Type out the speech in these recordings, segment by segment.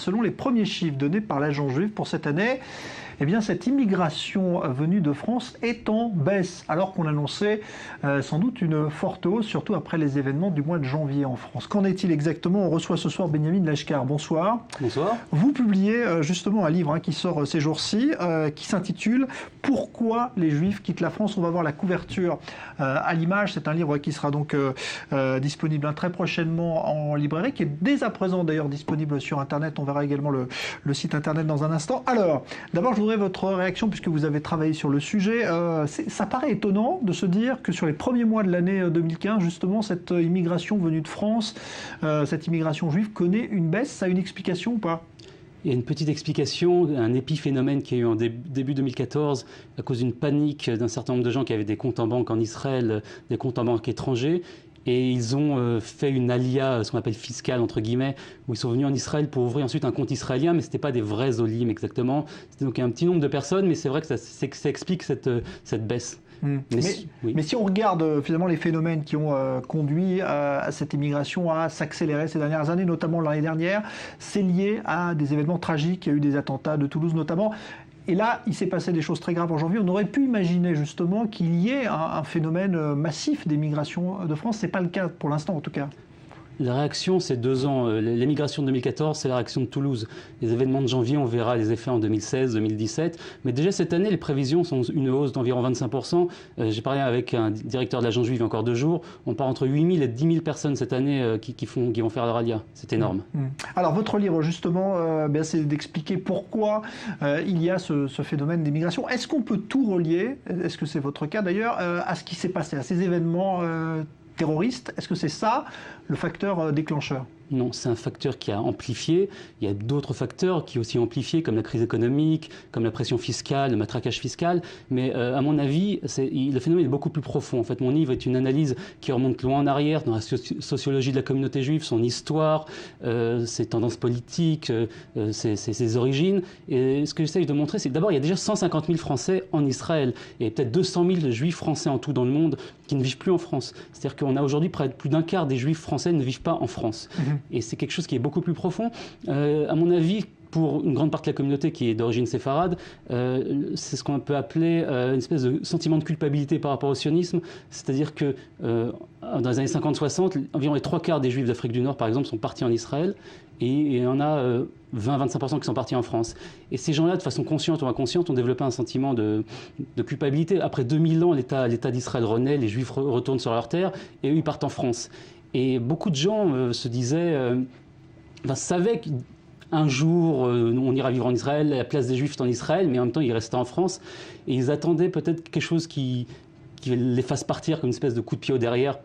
selon les premiers chiffres donnés par l'agence juive pour cette année, eh bien, cette immigration venue de France est en baisse, alors qu'on annonçait sans doute une forte hausse, surtout après les événements du mois de janvier en France. Qu'en est-il exactement? On reçoit ce soir Benjamin Lashkar. Bonsoir. Bonsoir. Vous publiez justement un livre qui sort ces jours-ci, qui s'intitule « Pourquoi les Juifs quittent la France ?» On va voir la couverture à l'image. C'est un livre qui sera donc disponible très prochainement en librairie, qui est dès à présent d'ailleurs disponible sur Internet. On verra également le site Internet dans un instant. Alors, d'abord, je voudrais votre réaction, puisque vous avez travaillé sur le sujet. Ça paraît étonnant de se dire que sur les premiers mois de l'année 2015, justement, cette immigration venue de France, cette immigration juive connaît une baisse. Ça a une explication ou pas? Il y a une petite explication, un épiphénomène qui a eu en début 2014 à cause d'une panique d'un certain nombre de gens qui avaient des comptes en banque en Israël, des comptes en banque étrangers. Et ils ont fait une alia, ce qu'on appelle fiscale, entre guillemets, où ils sont venus en Israël pour ouvrir ensuite un compte israélien, mais ce n'était pas des vrais olim exactement. C'était donc un petit nombre de personnes, mais c'est vrai que ça explique cette baisse. Mais si on regarde finalement les phénomènes qui ont conduit à cette immigration à s'accélérer ces dernières années, notamment l'année dernière, c'est lié à des événements tragiques. Il y a eu des attentats de Toulouse notamment. Et là, il s'est passé des choses très graves en janvier. On aurait pu imaginer justement qu'il y ait un phénomène massif d'émigration de France. Ce n'est pas le cas pour l'instant en tout cas. La réaction, c'est 2 ans. L'émigration de 2014, c'est la réaction de Toulouse. Les événements de janvier, on verra les effets en 2016, 2017. Mais déjà cette année, les prévisions sont une hausse d'environ 25%. J'ai parlé avec un directeur de l'agence juive il y a encore 2 jours. On part entre 8 000 et 10 000 personnes cette année qui vont faire leur alia. C'est énorme. Alors votre livre, justement, c'est d'expliquer pourquoi il y a ce phénomène d'immigration. Est-ce qu'on peut tout relier, est-ce que c'est votre cas d'ailleurs, à ce qui s'est passé, à ces événements terroristes? Est-ce que c'est ça le facteur déclencheur? Non, c'est un facteur qui a amplifié. Il y a d'autres facteurs qui ont aussi amplifié, comme la crise économique, comme la pression fiscale, le matraquage fiscal. Mais à mon avis, le phénomène est beaucoup plus profond. En fait, mon livre est une analyse qui remonte loin en arrière dans la sociologie de la communauté juive, son histoire, ses tendances politiques, ses origines. Et ce que j'essaye de montrer, c'est que d'abord, il y a déjà 150 000 Français en Israël et peut-être 200 000 Juifs français en tout dans le monde qui ne vivent plus en France. C'est-à-dire qu'on a aujourd'hui près de plus d'un quart des Juifs français ne vivent pas en France. Et c'est quelque chose qui est beaucoup plus profond. À mon avis, pour une grande partie de la communauté qui est d'origine séfarade, c'est ce qu'on peut appeler une espèce de sentiment de culpabilité par rapport au sionisme. C'est-à-dire que dans les années 50-60, environ les 3/4 des Juifs d'Afrique du Nord, par exemple, sont partis en Israël. Et il y en a 20-25% qui sont partis en France. Et ces gens-là, de façon consciente ou inconsciente, ont développé un sentiment de culpabilité. Après 2000 ans, l'État d'Israël renaît, les Juifs retournent sur leur terre, et eux, ils partent en France. Et beaucoup de gens se disaient, savaient qu'un jour, on ira vivre en Israël, la place des Juifs est en Israël, mais en même temps, ils restaient en France. Et ils attendaient peut-être quelque chose qui les fasse partir comme une espèce de coup de pied au derrière.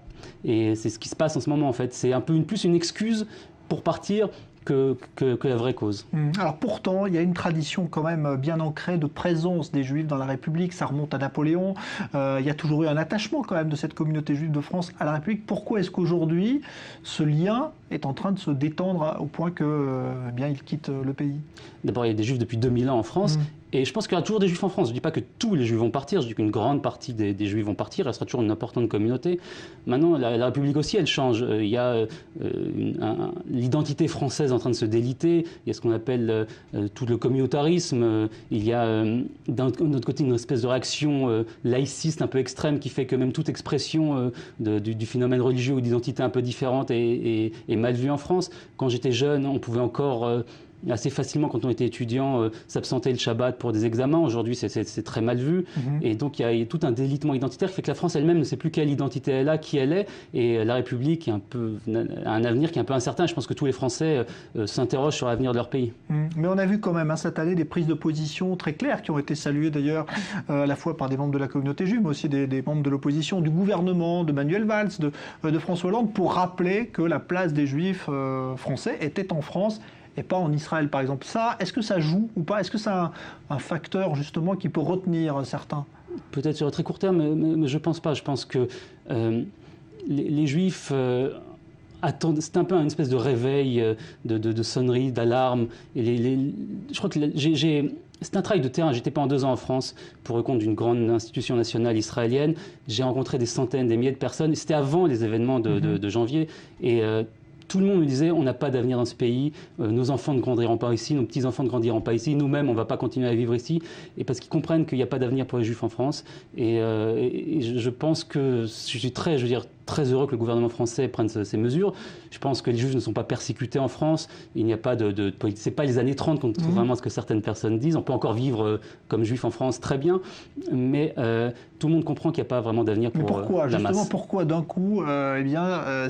Et c'est ce qui se passe en ce moment, en fait. C'est un peu plus une excuse pour partir que la vraie cause. Alors pourtant, il y a une tradition quand même bien ancrée de présence des Juifs dans la République. Ça remonte à Napoléon. Il y a toujours eu un attachement quand même de cette communauté juive de France à la République. Pourquoi est-ce qu'aujourd'hui, ce lien est en train de se détendre au point que, il quitte le pays? D'abord, il y a des Juifs depuis 2000 ans en France. Et je pense qu'il y aura toujours des Juifs en France. Je ne dis pas que tous les Juifs vont partir, je dis qu'une grande partie des Juifs vont partir, il sera toujours une importante communauté. Maintenant, la République aussi, elle change. Il y a l'identité française en train de se déliter, il y a ce qu'on appelle tout le communautarisme, il y a d'un autre côté une espèce de réaction laïciste un peu extrême qui fait que même toute expression du phénomène religieux ou d'identité un peu différente est mal vue en France. Quand j'étais jeune, on pouvait encore assez facilement, quand on était étudiant, s'absenter le Shabbat pour des examens. Aujourd'hui, c'est très mal vu. Et donc, il y a tout un délitement identitaire qui fait que la France elle-même ne sait plus quelle identité elle a, qui elle est. Et la République a un avenir qui est un peu incertain. Je pense que tous les Français s'interrogent sur l'avenir de leur pays. Mais on a vu quand même cette année des prises de position très claires qui ont été saluées d'ailleurs à la fois par des membres de la communauté juive, mais aussi des membres de l'opposition, du gouvernement, de Manuel Valls, de François Hollande, pour rappeler que la place des Juifs français était en France et pas en Israël, par exemple. Ça, est-ce que ça joue ou pas? Est-ce que c'est un facteur, justement, qui peut retenir certains? Peut-être sur le très court terme, mais je ne pense pas. Je pense que les Juifs attendent... C'est un peu une espèce de réveil, de sonnerie, d'alarme. Je crois que c'est un travail de terrain. Je n'étais pas en 2 ans en France pour le compte d'une grande institution nationale israélienne. J'ai rencontré des centaines, des milliers de personnes. C'était avant les événements de janvier. Et tout le monde me disait on n'a pas d'avenir dans ce pays, nos enfants ne grandiront pas ici, nos petits-enfants ne grandiront pas ici, nous-mêmes on ne va pas continuer à vivre ici, et parce qu'ils comprennent qu'il n'y a pas d'avenir pour les Juifs en France. Et je pense que je suis très très heureux que le gouvernement français prenne ces mesures. Je pense que les Juifs ne sont pas persécutés en France. Il n'y a pas de c'est pas les années 30, contrairement à ce que certaines personnes disent. On peut encore vivre comme Juif en France très bien, mais tout le monde comprend qu'il n'y a pas vraiment d'avenir pour la masse. Justement, pourquoi d'un coup,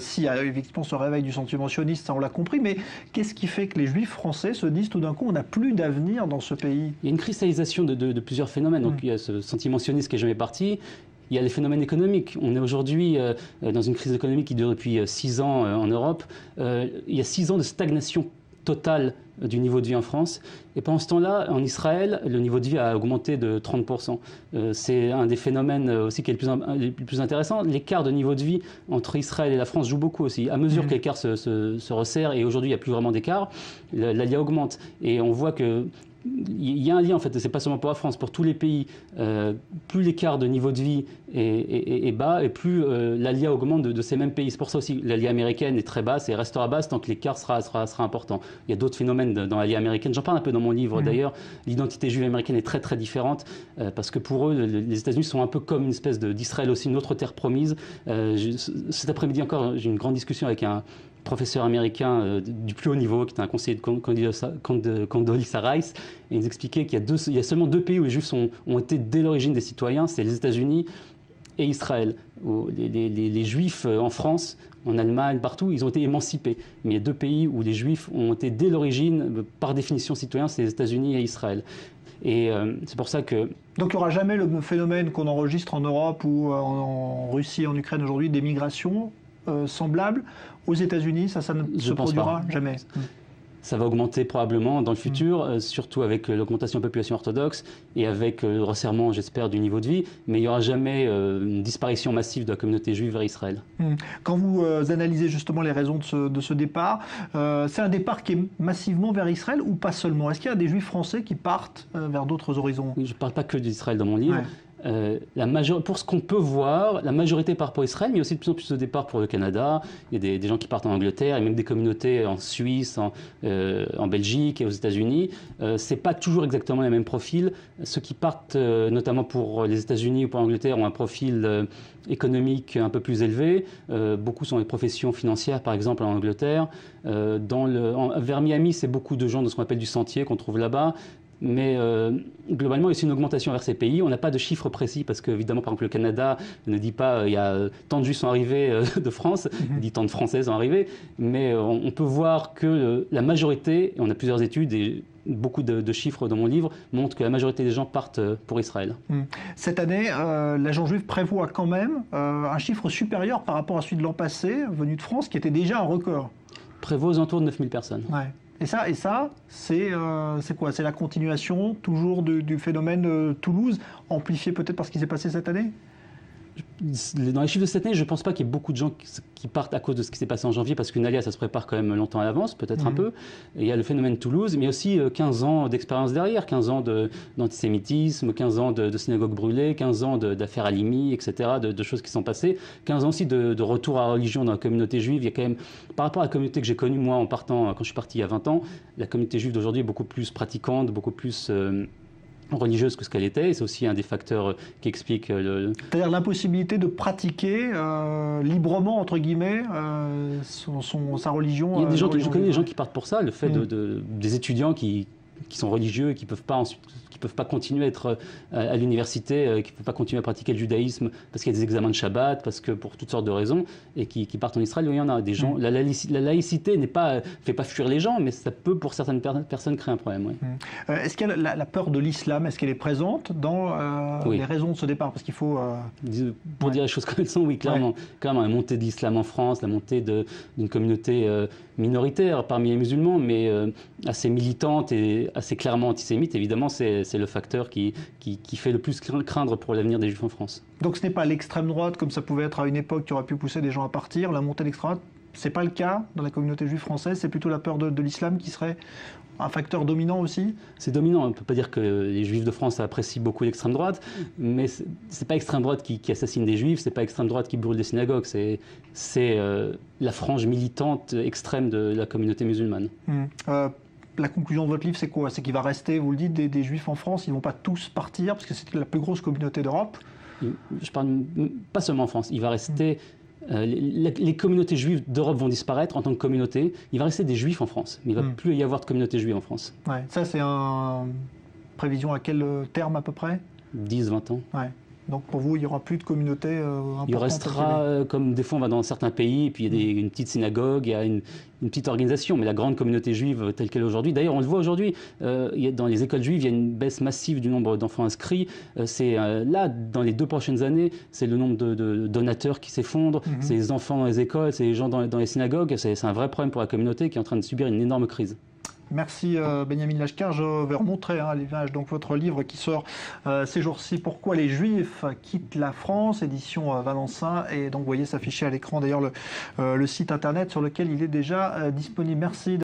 s'il y a effectivement ce réveil du sentiment sioniste, ça on l'a compris, mais qu'est-ce qui fait que les Juifs français se disent tout d'un coup on n'a plus d'avenir dans ce pays? Il y a une cristallisation de plusieurs phénomènes. Donc il y a ce sentiment sioniste qui n'est jamais parti. Il y a les phénomènes économiques. On est aujourd'hui dans une crise économique qui dure depuis 6 ans en Europe. Il y a 6 ans de stagnation totale du niveau de vie en France. Et pendant ce temps-là, en Israël, le niveau de vie a augmenté de 30%. C'est un des phénomènes aussi qui est le plus intéressant. L'écart de niveau de vie entre Israël et la France joue beaucoup aussi. À mesure que l'écart se resserre, et aujourd'hui il n'y a plus vraiment d'écart, l'ALIA augmente. Et on voit que il y a un lien en fait, c'est pas seulement pour la France, pour tous les pays. Plus l'écart de niveau de vie est bas, et plus l'ALIA augmente de ces mêmes pays. C'est pour ça aussi que l'ALIA américaine est très basse et restera basse tant que l'écart sera important. Il y a d'autres phénomènes dans l'ALIA américaine. J'en parle un peu dans mon livre d'ailleurs. L'identité juive américaine est très très différente parce que pour eux, les États-Unis sont un peu comme une espèce d'Israël aussi, une autre terre promise. Cet après-midi encore, j'ai une grande discussion avec un professeur américain du plus haut niveau, qui était un conseiller de Condoleezza Rice, et il nous expliquait qu'il y a seulement 2 pays où les Juifs ont été dès l'origine des citoyens, c'est les États-Unis et Israël. Où les Juifs en France, en Allemagne, partout, ils ont été émancipés. Mais il y a 2 pays où les Juifs ont été dès l'origine, par définition citoyens, c'est les États-Unis et Israël. Et c'est pour ça que... Donc il n'y aura jamais le phénomène qu'on enregistre en Europe ou en Russie, en Ukraine aujourd'hui, des migrations semblables aux États-Unis, ça ne se produira jamais. Ça va augmenter probablement dans le futur, surtout avec l'augmentation de la population orthodoxe et avec le resserrement, j'espère, du niveau de vie, mais il n'y aura jamais une disparition massive de la communauté juive vers Israël. Quand vous analysez justement les raisons de ce départ, c'est un départ qui est massivement vers Israël ou pas seulement? Est-ce qu'il y a des Juifs français qui partent vers d'autres horizons? Je ne parle pas que d'Israël dans mon livre. Ouais. Pour ce qu'on peut voir, la majorité part pour Israël, mais il y a aussi de plus en plus de départs pour le Canada. Il y a des gens qui partent en Angleterre, et même des communautés en Suisse, en Belgique et aux États-Unis. Ce n'est pas toujours exactement les mêmes profils. Ceux qui partent, notamment pour les États-Unis ou pour l'Angleterre, ont un profil économique un peu plus élevé. Beaucoup sont des professions financières, par exemple, en Angleterre. Vers Miami, c'est beaucoup de gens de ce qu'on appelle du sentier qu'on trouve là-bas. Mais globalement, il y a aussi une augmentation vers ces pays. On n'a pas de chiffres précis parce qu'évidemment, par exemple, le Canada ne dit pas il y a tant de Juifs sont arrivés de France, il dit tant de Français sont arrivés. Mais on peut voir que la majorité, et on a plusieurs études et beaucoup de chiffres dans mon livre, montrent que la majorité des gens partent pour Israël. Cette année, l'agent juif prévoit quand même un chiffre supérieur par rapport à celui de l'an passé, venu de France, qui était déjà un record. Prévoit aux alentours de 9000 personnes. Ouais. Et ça, c'est quoi? C'est la continuation toujours du phénomène Toulouse, amplifié peut-être par ce qui s'est passé cette année? Dans les chiffres de cette année, je ne pense pas qu'il y ait beaucoup de gens qui partent à cause de ce qui s'est passé en janvier, parce qu'une alia, ça se prépare quand même longtemps à l'avance, peut-être un peu. Et il y a le phénomène Toulouse, mais aussi 15 ans d'expérience derrière, 15 ans d'antisémitisme, 15 ans de synagogues brûlées, 15 ans d'affaires Halimi, etc., de choses qui sont passées, 15 ans aussi de retour à la religion dans la communauté juive. Il y a quand même, par rapport à la communauté que j'ai connue, moi, quand je suis parti il y a 20 ans, la communauté juive d'aujourd'hui est beaucoup plus pratiquante, beaucoup plus... religieuse que ce qu'elle était, et c'est aussi un des facteurs qui explique C'est-à-dire l'impossibilité de pratiquer librement, entre guillemets, sa religion. Il y a des gens, je connais des gens qui partent pour ça, le fait des étudiants qui sont religieux et qui peuvent pas continuer à être à l'université, qui ne peuvent pas continuer à pratiquer le judaïsme parce qu'il y a des examens de Shabbat, parce que pour toutes sortes de raisons, et qui partent en Israël. Il y en a des gens. La laïcité fait pas fuir les gens, mais ça peut pour certaines personnes créer un problème. Ouais. Est-ce qu'il y a la peur de l'islam? Est-ce qu'elle est présente dans les raisons de ce départ? Parce qu'il faut pour dire les choses comme elles sont, oui, clairement. Clairement, la montée de l'islam en France, la montée d'une communauté minoritaire parmi les musulmans, mais assez militante et assez clairement antisémite. Évidemment, c'est le facteur qui fait le plus craindre pour l'avenir des Juifs en France. Donc ce n'est pas l'extrême droite, comme ça pouvait être à une époque, qui aurait pu pousser des gens à partir, la montée de l'extrême droite C'est pas le cas dans la communauté juive française, c'est plutôt la peur de l'islam qui serait un facteur dominant aussi? C'est dominant. On ne peut pas dire que les Juifs de France apprécient beaucoup l'extrême droite, mais c'est pas l'extrême droite qui assassine des Juifs, c'est pas l'extrême droite qui brûle des synagogues, c'est la frange militante extrême de la communauté musulmane. La conclusion de votre livre, c'est quoi? C'est qu'il va rester, vous le dites, des Juifs en France, ils ne vont pas tous partir, parce que c'est la plus grosse communauté d'Europe. Je parle pas seulement en France, il va rester... les communautés juives d'Europe vont disparaître en tant que communauté. Il va rester des Juifs en France, mais il ne va plus y avoir de communauté juive en France. Ouais. Ça, c'est une prévision à quel terme à peu près? 10-20 ans. Ouais. Donc pour vous, il n'y aura plus de communauté importante? Il restera, comme des fois on va dans certains pays, et puis il y a une petite synagogue, il y a une petite organisation, mais la grande communauté juive telle qu'elle est aujourd'hui, d'ailleurs on le voit aujourd'hui, dans les écoles juives, il y a une baisse massive du nombre d'enfants inscrits. Là, dans les 2 prochaines années, c'est le nombre de donateurs qui s'effondre, c'est les enfants dans les écoles, c'est les gens dans les synagogues, c'est un vrai problème pour la communauté qui est en train de subir une énorme crise. Merci Benjamin Lashkar. Je vais remontrer à l'image donc votre livre qui sort ces jours-ci, Pourquoi les Juifs quittent la France, édition Valensin. Et donc vous voyez s'afficher à l'écran d'ailleurs le site internet sur lequel il est déjà disponible. Merci.